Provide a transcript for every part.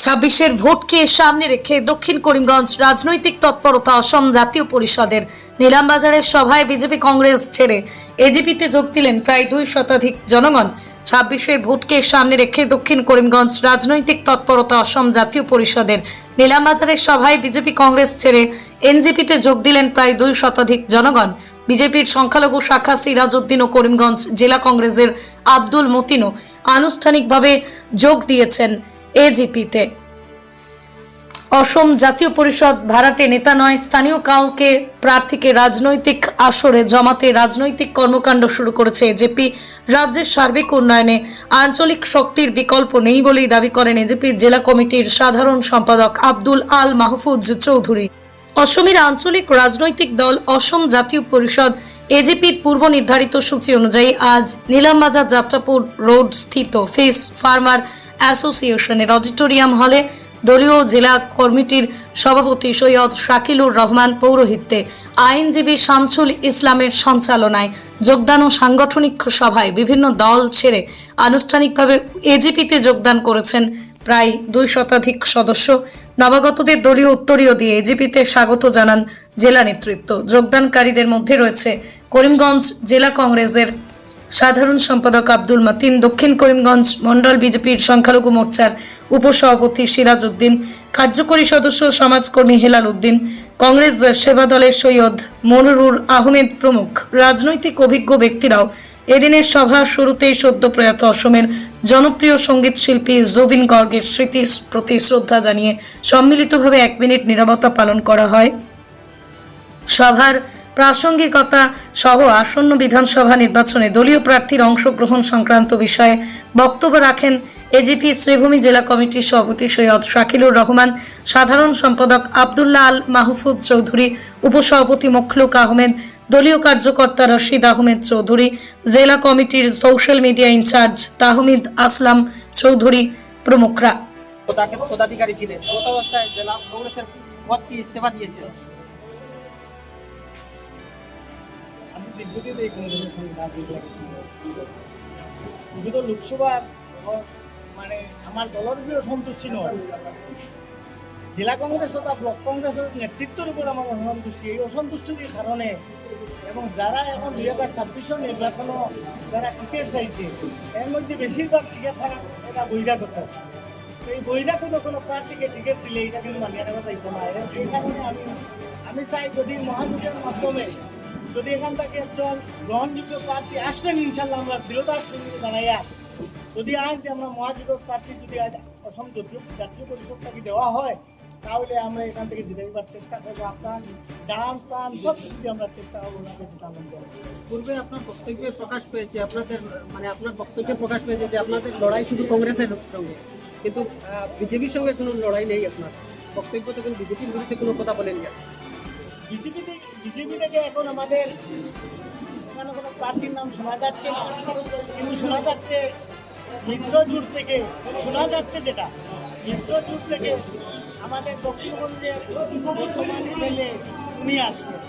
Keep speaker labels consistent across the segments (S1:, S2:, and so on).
S1: ছাব্বিশের ভোটকে সামনে রেখে দক্ষিণ করিমগঞ্জ রাজনৈতিক তৎপরতা। অসম জাতীয় পরিষদের নিলামবাজারের সভায় বিজেপি কংগ্রেস ছেড়ে এজিপিতে যোগ দিলেন প্রায় 2 শতাধিক জনগণ। ছাব্বিশের ভোটকে সামনে রেখে দক্ষিণ করিমগঞ্জ রাজনৈতিক তৎপরতা। অসম জাতীয় পরিষদের নিলামবাজারের সভায় বিজেপি কংগ্রেস ছেড়ে এনজিপিতে যোগ দিলেন প্রায় 2 শতাধিক জনগণ। বিজেপির সংখ্যালঘু শাখা সিরাজউদ্দিন ও করিমগঞ্জ জেলা কংগ্রেসের আব্দুল মতিনও আনুষ্ঠানিকভাবে যোগ দিয়েছেন এজিপিতে। অসম জাতীয় পরিষদ ভাড়াটে নেতা নয়, স্থানীয় কাউকে প্রার্থীকে রাজনৈতিক আসরে জমাতে রাজনৈতিক কর্মকাণ্ড শুরু করেছে এজিপি। রাজ্যের সার্বিক উন্নয়নে আঞ্চলিক শক্তির বিকল্প নেই বলেই দাবি করেন এজিপি জেলা কমিটির সাধারণ সম্পাদক আব্দুল আল মাহফুজ চৌধুরী। অসমের আঞ্চলিক রাজনৈতিক দল অসম জাতীয় পরিষদ এজিপির পূর্ব নির্ধারিত সূচি অনুযায়ী আজ নিলামবাজার যাত্রাপুর রোড স্থিত ফিশ ফার্মার অ্যাসোসিয়েশনের অডিটোরিয়াম হলে দলীয় জেলা কমিটির সভাপতি সৈয়দ শাকিলুর রহমান পৌরোহিত্যে আইনজীবী শামসুল ইসলামের সঞ্চালনায় যোগদান ও সাংগঠনিক সভায় বিভিন্ন দল ছেড়ে আনুষ্ঠানিকভাবে এজিপিতে যোগদান করেছেন প্রায় 2 শতাধিক সদস্য। নবাগতদের দলীয় উত্তরীয় দিয়ে এজিপিতে স্বাগত জানান জেলা নেতৃত্ব। যোগদানকারীদের মধ্যে রয়েছে করিমগঞ্জ জেলা কংগ্রেসের সাধারণ সম্পাদক আব্দুল মতিন, দক্ষিণ করিমগঞ্জ মন্ডল বিজেপির সংখ্যালঘু মোর্চার উপসভাপতি সিরাজউদ্দিন, কার্যকরী সদস্য সমাজকর্মী হেলাল উদ্দিন, কংগ্রেস সেবা দলের সৈয়দ মনিরুর আহমেদ প্রমুখ রাজনৈতিক অভিজ্ঞ ব্যক্তিরাও এদিনের সভা শুরুতেই সদ্য প্রয়াত অসমের জনপ্রিয় সঙ্গীত শিল্পী জুবিন গর্গের স্মৃতির প্রতি শ্রদ্ধা জানিয়ে সম্মিলিতভাবে 1 মিনিট নীরবতা পালন করা হয়। সভার প্রাসঙ্গিকতা সহ আসন্ন বিধানসভা নির্বাচনে দলীয় প্রার্থীর অংশগ্রহণ সংক্রান্ত বিষয়ে বক্তব্য রাখেন এজিপি শ্রীভূমি জেলা কমিটির সভাপতি সৈয়দ শাকিলুর রহমান, সাধারণ সম্পাদক আব্দুল্লাহ আল মাহফুজ চৌধুরী, উপসভাপতি মখলুক আহমেদ, দলীয় কার্যকর্তা রশিদ আহমেদ চৌধুরী, জেলা কমিটির সোশ্যাল মিডিয়া ইনচার্জ তাহমিদ আসলাম চৌধুরী প্রমুখরা।
S2: পদাধিকারী ছিলেন অবস্থায় জেলা কংগ্রেসের পদ কি ইস্তফা দিয়েছিলেন?
S3: লোকসভার মানে আমার দলের উপরে সন্তুষ্টি নয়, জেলা কংগ্রেস তথা ব্লক কংগ্রেসের নেতৃত্বের উপর আমার অসন্তুষ্টি। এই অসন্তুষ্টির কারণে এবং যারা এখন 2026 নির্বাচনও যারা টিকিট চাইছে এর মধ্যে বেশিরভাগ টিকিট থাকা এটা বহিরাগত। এই বহিরাগত কোনো প্রার্থীকে টিকিট দিলে এটা কিন্তু মানিয়ে নেওয়া যাইত না। এই কারণে আমি চাই যদি মহাজোটের মাধ্যমে যদি এখান থেকে একজন গ্রহণযোগ্য প্রার্থী আসবেন, ইনশাল্লাহ আমরা দৃঢ়তার সঙ্গে জানাইয়া যদি আজ আমরা মহাজোটের প্রার্থী যদি আজ অসম জাতীয় পরিষদটাকে দেওয়া হয় তাহলে আমরা এখান থেকে জিতাইবার চেষ্টা করবো। আপনার দান প্রাণ সব কিছু দিয়ে আমরা চেষ্টা করবো।
S2: পূর্বে আপনার বক্তব্যে প্রকাশ পেয়েছে আপনার বক্তব্যে প্রকাশ পেয়েছে যে আপনাদের লড়াই শুধু কংগ্রেসের সঙ্গে, কিন্তু বিজেপির সঙ্গে কোনো লড়াই নেই। আপনার বক্তব্য তখন বিজেপির বিরুদ্ধে কোনো কথা বলেন না।
S3: বিজেপি থেকে এখন আমাদের এখানে কোনো প্রার্থীর নাম শোনা যাচ্ছে না, কিন্তু শোনা যাচ্ছে মিত্রজোট থেকে যেটা মিত্রজোট থেকে আমাদের দক্ষিণবঙ্গের বর্তমানে দিলে উনি আসবেন।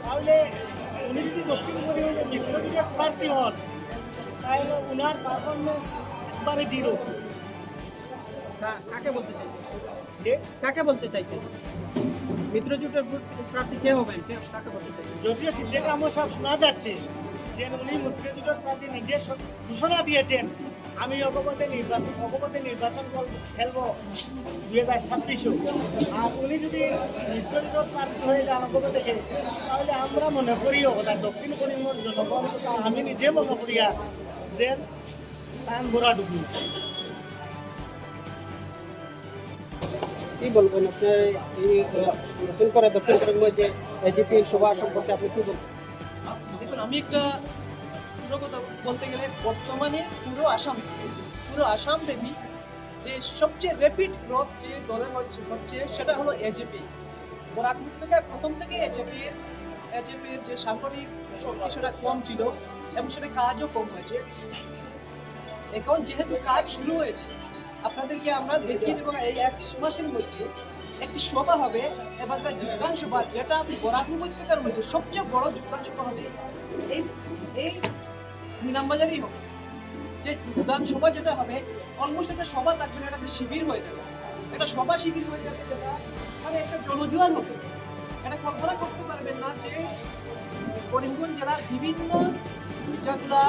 S3: তাহলে উনি যদি দক্ষিণবঙ্গের মিত্রজোটের প্রার্থী হন তাহলে উনার পারফরমেন্স একবারে 0।
S2: কাকে বলতে চাইছেন মিত্রজোটের প্রার্থী কে হবেন?
S3: যদিও সিদ্দিক আহমদ সাহেব শোনা যাচ্ছে যে উনি মিত্রজোটের প্রার্থী নিজে ঘোষণা দিয়েছেন আমি অগপথে নির্বাচন খেলব 2026। আর উনি যদি মিত্রজোটের প্রার্থী হয়ে যান অগপথে তাহলে আমরা মনে করিও কথা দক্ষিণ করিমগঞ্জ জনগণ তথা আমি নিজে মনে করিয়া যে টান গোড়া ডুবি।
S2: কি বলবেন আপনার এই নতুন করে দক্ষিণ করিমগঞ্জে এজিপি সভা সম্পর্কে আপনি কি বলবেন?
S4: দেখুন, আমি একটা পুরো কথা বলতে গেলে বর্তমানে পুরো আসাম দেবী যে সবচেয়ে র্যাপিড গ্রোথ যে দলের হচ্ছে সেটা হলো এজিপি। প্রথম থেকে এজিপির এজেপির যে সাংগঠনিক শক্তি সেটা কম ছিল এবং সেটা কাজও কম হয়েছে। এখন যেহেতু কাজ শুরু হয়েছে, আপনাদেরকে আমরা দেখিয়ে দেবো এই 1 মাসের মধ্যে একটি সভা হবে এবং একটা যোগদান সভা, যেটা বরাক উপত্যকার মধ্যে সবচেয়ে বড় যোগদান সভা হবে এই এই নিলামবাজারই হবে। যে যোগদান সভা যেটা হবে, অলমোস্ট একটা সভা থাকবে না, একটা শিবির হয়ে যাবে, একটা সভা শিবির হয়ে যাবে, যেটা মানে একটা জনজোয়ার হবে। এটা কল্পনা করতে পারবেন না যে করিমগঞ্জ জেলার বিভিন্ন যেগুলা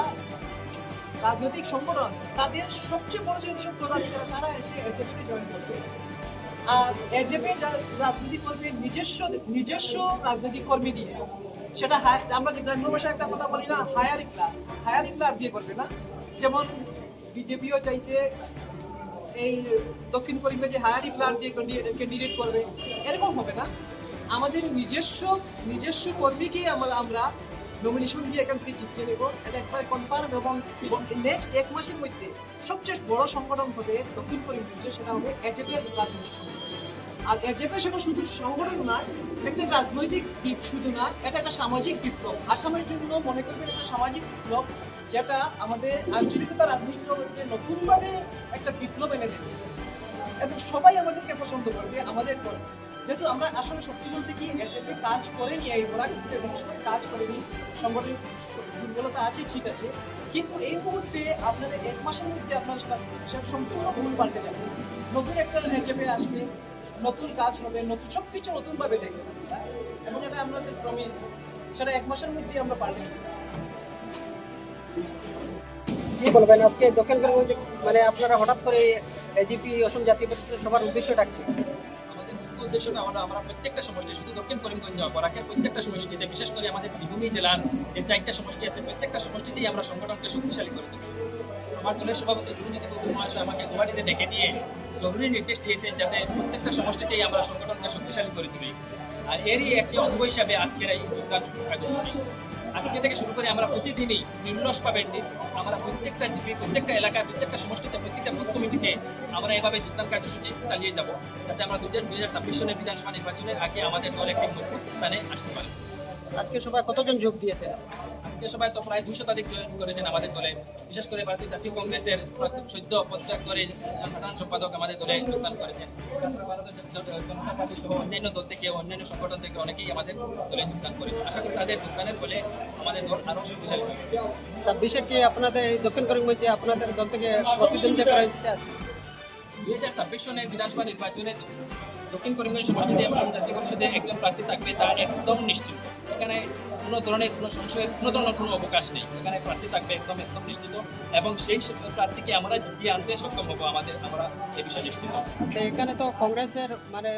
S4: রাজনৈতিক সংগঠন তাদের সবচেয়ে বড় যেসব পদাধিকারী তারা এসে এজেপি জয়েন করছে। আর এজেপি রাজনীতি করবে নিজস্ব রাজনৈতিক কর্মী দিয়ে, সেটা আমরা যে গ্রাম্য ভাষায় একটা কথা বলি না, হায়ার ইকলার দিয়ে করবে না। যেমন বিজেপিও চাইছে এই দক্ষিণ করিমগঞ্জে হায়ার ইকলার দিয়ে ক্যান্ডিডেট করবে, এরকম হবে না। আমাদের নিজস্ব কর্মীকেই আমরা নমিনেশন দিয়ে এখান থেকে জিতিয়ে নেব, এটা একবার কনফার্ম। এবং নেক্সট 1 মাসের মধ্যে সবচেয়ে বড় সংগঠন হবে দক্ষিণ করিমগঞ্জে, সেটা হবে এজেপি রাজনৈতিক সংগঠন। আর এজেপি সেটা শুধু সংগঠন নয়, একটা রাজনৈতিক শুধু না, এটা একটা সামাজিক বিপ্লব। আসামের জন্য মনে করবেন একটা সামাজিক বিপ্লব, যেটা আমাদের আঞ্চলিকতা রাজনীতির মধ্যে নতুনভাবে একটা বিপ্লব এনে দেবে এবং সবাই আমাদেরকে পছন্দ করবে, আমাদের করবে। যেহেতু আমরা আসলে সত্যি বলতে কি এজেপি কাজ করেনি, এই বরাক কাজ করেনি, সংগঠনের দুর্বলতা আছে, ঠিক আছে, কিন্তু এই মুহূর্তে আপনারা 1 মাসের মধ্যে আপনার সেটা সম্পূর্ণ ভুল পাল্টে যাবে। নতুন একটা এজেপি আসবে, নতুন কাজ হবে, নতুন সবকিছু নতুনভাবে দেখবেন আপনারা, এবং এটা আমাদের প্রমিস, সেটা 1 মাসের মধ্যেই আমরা পাল্টে দেবো।
S2: কি বলবেন আজকে দক্ষিণ করিমগঞ্জে মানে আপনারা হঠাৎ করে এজিপি অসম জাতীয় পরিষদের সবার উদ্দেশ্যটা কি?
S5: আমাদের মুখ্য উদ্দেশ্যটা আমরা প্রত্যেকটা সমষ্টি, শুধু দক্ষিণ করিমগঞ্জ বরাকের প্রত্যেকটা সমষ্টিতে, বিশেষ করে আমাদের শ্রীভূমি জেলার যে 4টা সমষ্টি আছে, প্রত্যেকটা সমষ্টিতেই আমরা সংগঠনকে শক্তিশালী করে তুলব। আমার দলের সভাপতি দুর্নীতি কৌতুক মহাশয় আমাকে গুয়াহাটিতে ডেকে নিয়ে জরুরি নির্দেশ দিয়েছেন যাতে প্রত্যেকটা সমষ্টিতেই আমরা সংগঠনকে শক্তিশালী করে তুলি। আর এরই একটি অঙ্গ হিসাবে আজকের এই যোগদান কার্যসূচি। আজকে থেকে শুরু করে আমরা প্রতিদিনই নিম্নসভাবে আমরা প্রত্যেকটা জিপি, প্রত্যেকটা এলাকায়, প্রত্যেকটা সমষ্টিতে, প্রত্যেকটা বুথ কমিটিতে আমরা এভাবে যোগদান কার্যসূচি চালিয়ে যাব, যাতে আমরা 2026 সনের বিধানসভা নির্বাচনের আগে আমাদের দল একটি মজবুত স্থানে আসতে পারে।
S2: আজকে সবাই কতজন যোগ দিয়েছে?
S5: আজকে সবাই তো প্রায় 200 শতাধিক জয়েন করেছেন আমাদের দলে। বিশেষ করে ভারতীয় জাতীয় কংগ্রেসের সদ্য প্রত্যাগ করে সাধারণ সম্পাদক আমাদের দলে যোগদান করেছেন। তাছাড়া ভারতীয় জনতা পার্টি সহ অন্যান্য দল থেকে, অন্যান্য সংগঠন থেকে অনেকেই আমাদের দলে যোগদান করে। আশা করি তাদের যোগদানের ফলে আমাদের দল আরও শক্তিশালী হবে।
S2: 26-এ কি আপনাদের এই দক্ষিণ করিমগঞ্জে আপনাদের দল থেকে প্রতিদ্বন্দ্বিতা করার ইচ্ছা আছে?
S5: 2026 সনের বিধানসভা নির্বাচনে দক্ষিণ করিমগঞ্জ সমষ্টিতে এবং জাতীয় পরিষদে একজন প্রার্থী থাকবে, তা একদম নিশ্চিত। এখানে কোনো ধরনের কোনো সংশয়ের কোনো অবকাশ নেই। এখানে প্রার্থী থাকবে একদম নিশ্চিত, এবং সেই প্রার্থীকে আমরা জিতিয়ে আনতে সক্ষম হবো, আমরা এই বিষয়ে নিশ্চিত।
S2: তো এখানে তো কংগ্রেসের মানে